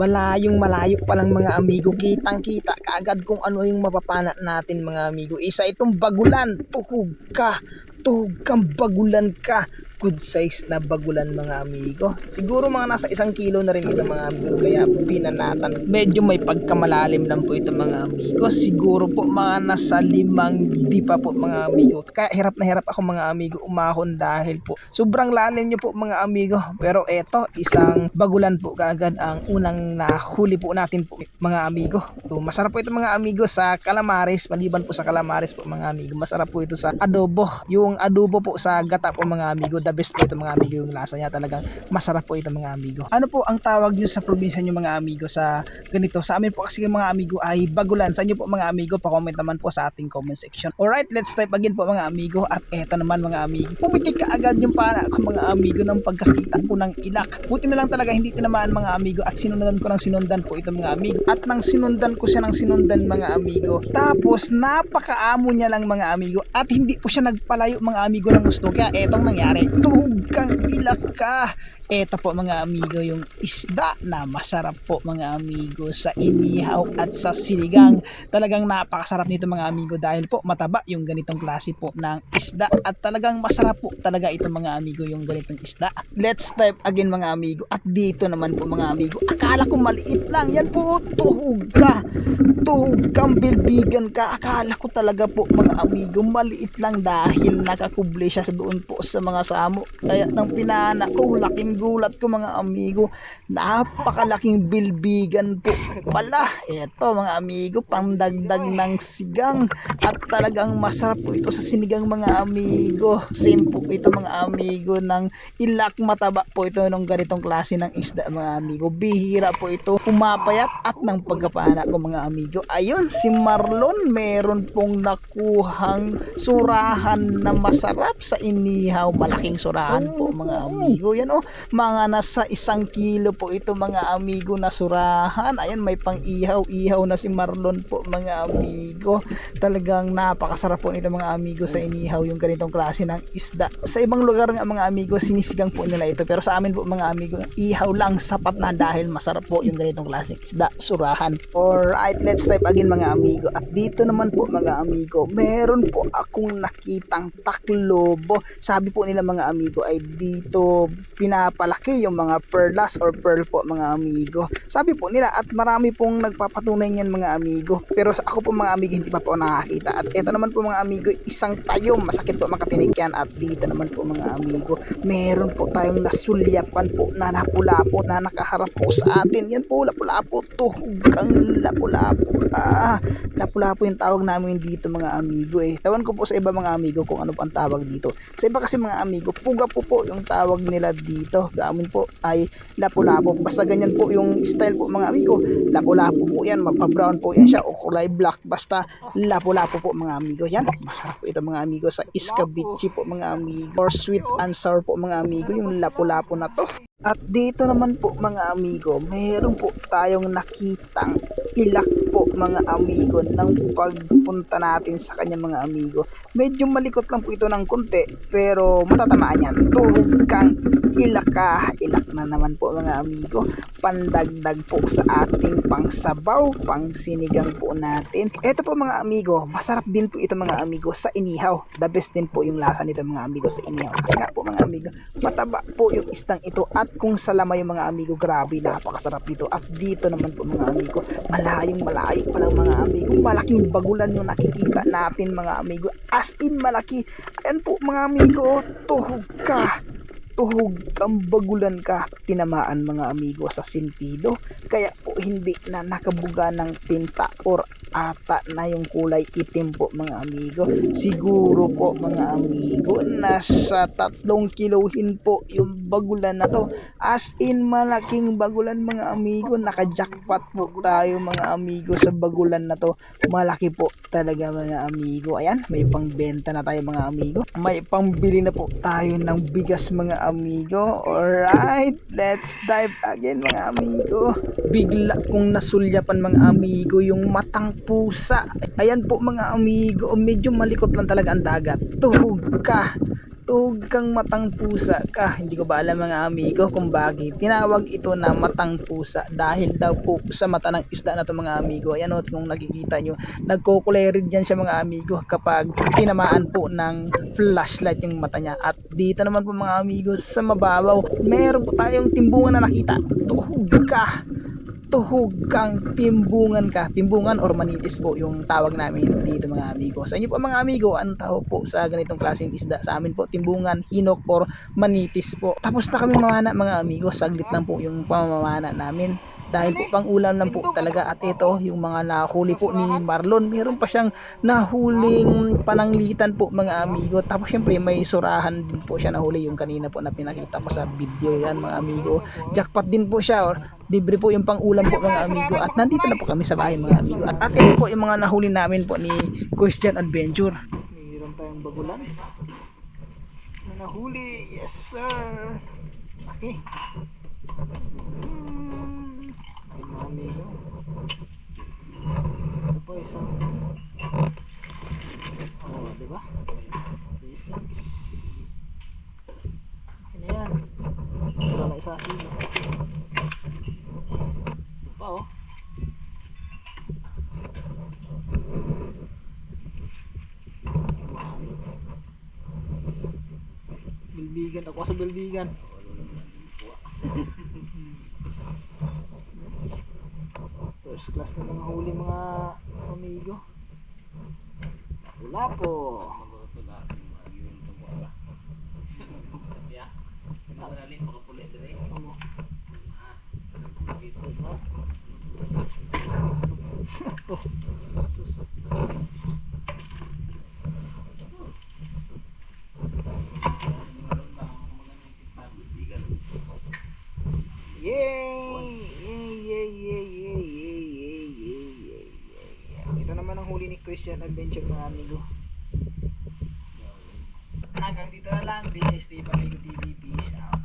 malayong malayo pa lang mga amigo, kitang kita kaagad kung ano yung mapapana natin mga amigo. Isa itong bagulan, tuhog kang bagulan ka, good size na bagulan mga amigo. Siguro mga nasa 1 kilo na rin ito mga amigo, kaya pinanatan. Medyo may pagkamalalim lang po ito mga amigo. Siguro po mga nasa 5 di pa po mga amigo. Kaya hirap na hirap ako mga amigo umahon dahil po sobrang lalim nyo po mga amigo. Pero eto, isang bagulan po kaagad ang unang nahuli po natin po mga amigo. So, masarap po ito mga amigo sa calamares. Maliban po sa calamares po mga amigo, masarap po ito sa adobo. Yung adobo po sa gata po mga amigo, the best po ito mga amigo, yung lasa niya talagang masarap po ito mga amigo. Ano po ang tawag nyo sa probinsya nyo mga amigo sa ganito? Sa amin po kasi mga amigo ay bagulan. Sa inyo po mga amigo, pa-comment naman po sa ating comment section. Alright, let's type again po mga amigo. At eto naman mga amigo, pumitik ka agad yung pana ko mga amigo ng pagkakita ko ng ilak. Buti na lang talaga hindi tinamaan mga amigo at sinundan ko ng sinundan po ito mga amigo. At nang sinundan ko siya ng sinundan mga amigo, tapos napakaamo niya lang mga amigo at hindi po siya nagpalayo mga amigo ng gusto. Kaya etong nangyari, tuhog kang ilak ka. Eto po mga amigo yung isda na masarap po mga amigo sa inihaw at sa sinigang. Talagang napakasarap nito mga amigo dahil po mataba yung ganitong klase po ng isda at talagang masarap po talaga ito mga amigo yung ganitong isda. Let's type again mga amigo. At dito naman po mga amigo, akala ko maliit lang, yan po, tuhog kang bilbigan ka. Akala ko talaga po mga amigo maliit lang dahil nakakuble siya sa doon po sa mga samo. Kaya nang pinana ko, laking gulat ko mga amigo, napakalaking bilbigan po pala. Eto mga amigo, pangdagdag ng sigang at talagang masarap po ito sa sinigang mga amigo. Same po ito mga amigo ng ilak, mataba po ito ng ganitong klase ng isda mga amigo. Bihira po ito pumapayat at ng pagkapana ko mga amigo. Ayun, si Marlon meron pong nakuhang surahan na masarap sa inihaw. Malaking surahan po mga amigo. Yan o, mga nasa 1 kilo po ito mga amigo na surahan. Ayan, may pang ihaw na si Marlon po mga amigo. Talagang napakasarap po nito mga amigo sa inihaw yung ganitong klase ng isda. Sa ibang lugar nga mga amigo, sinisigang po nila ito. Pero sa amin po mga amigo, ihaw lang sapat na dahil masarap po yung ganitong klase isda, surahan. Alright, let's type again mga amigo. At dito naman po mga amigo, meron po akong nakitang taklobo. Sabi po nila mga amigo ay dito pinapalaki yung mga perlas or pearl po mga amigo. Sabi po nila at marami pong nagpapatunay niyan mga amigo. Pero sa ako po mga amigo hindi pa po nakakita. At ito naman po mga amigo, isang tayom. Masakit po makatinig yan. At dito naman po mga amigo, meron po tayong nasulyapan po na lapu-lapo na nakaharap po sa atin. Yan po, lapu-lapo, tuhog kang lapu-lapo. Lapu-lapo yung tawag namin dito mga amigo eh. Tawan ko po sa iba mga amigo kung ano po ang tawag dito. Sa iba kasi mga amigo, puga po yung tawag nila dito. Gamin po ay lapu-lapo. Basta ganyan po yung style po mga amigo. Lapu-lapo po yan, mapa-brown po yan siya o kulay black. Basta lapu-lapo po mga amigo. Yan, masarap po ito mga amigo sa iskabichi po mga amigo. Or sweet and sour po mga amigo yung lapu-lapo na to. At dito naman po mga amigo, meron po tayong nakitang ilak po mga amigo ng pagpunta natin sa kanya mga amigo. Medyo malikot lang po ito ng konti pero matatamaan yan. Tuhog kang ilak ka. Ilak na naman po mga amigo. Pandagdag po sa ating pangsabaw, pang sinigang po natin. Ito po mga amigo, masarap din po ito mga amigo sa inihaw. The best din po yung lasa nito mga amigo sa inihaw. Kasi nga po mga amigo, mataba po yung istang ito at kung salama yung mga amigo, grabe, napakasarap dito. At dito naman po mga amigo, malayong malayo pa lang mga amigo, malaking bagulan yung nakikita natin mga amigo, as in malaki. Ayan po mga amigo, tuhog kang bagulan ka, tinamaan mga amigo sa sentido, kaya po hindi na nakabuga ng tinta or ata na yung kulay itim po mga amigo. Siguro po mga amigo, nasa 3 kilohin po yung bagulan na to, as in malaking bagulan mga amigo. Naka-jackpot po tayo mga amigo sa bagulan na to, malaki po talaga mga amigo. Ayan, may pangbenta na tayo mga amigo, may pangbili na po tayo ng bigas mga amigo. Alright, let's dive again mga amigo. Bigla kong nasulyapan mga amigo yung matang pusa. Ayan po mga amigo, medyo malikot lang talaga ang dagat. Tuhog Tuhog kang matang pusa ka. Hindi ko ba alam mga amigo kung bakit tinawag ito na matang pusa, dahil daw po sa mata ng isda na to mga amigo. Ayan o, kung nakikita nyo, nagkukulay red yan siya mga amigo kapag tinamaan po ng flashlight yung mata niya. At dito naman po mga amigo sa mababaw, meron po tayong timbungan na nakita. Tuhog kang timbungan ka. Timbungan or manitis po yung tawag namin dito mga amigo. Sa inyo po mga amigo, anong tawag po sa ganitong klaseng isda? Sa amin po timbungan, hinok or manitis po. Tapos na kami mamana mga amigo. Saglit lang po yung pamamana namin, dahil po pang ulam lang po talaga. At ito yung mga nahuli po ni Marlon, meron pa siyang nahuling pananglitan po mga amigo. Tapos syempre may surahan din po siya nahuli, yung kanina po na pinakita ko sa video. Yan mga amigo, jackpot din po siya, or libre po yung pang ulam po mga amigo. At nandito na po kami sa bahay mga amigo. At ito po yung mga nahuli namin po ni Christian Adventure. Mayroon tayong bagulan na nahuli. Yes sir. Okay. Mga amigo, ito po isang diba? Basics. Ano yan? Wala na isa ilo. Ito pa oh. Bilbigan, ako sa bilbigan. First class na mga huli mga amigo. Wala po. Ito naman ang huli ni Christian Adventure mga amigo. Hanggang dito na lang. This is Steve Amigo TV. Peace out.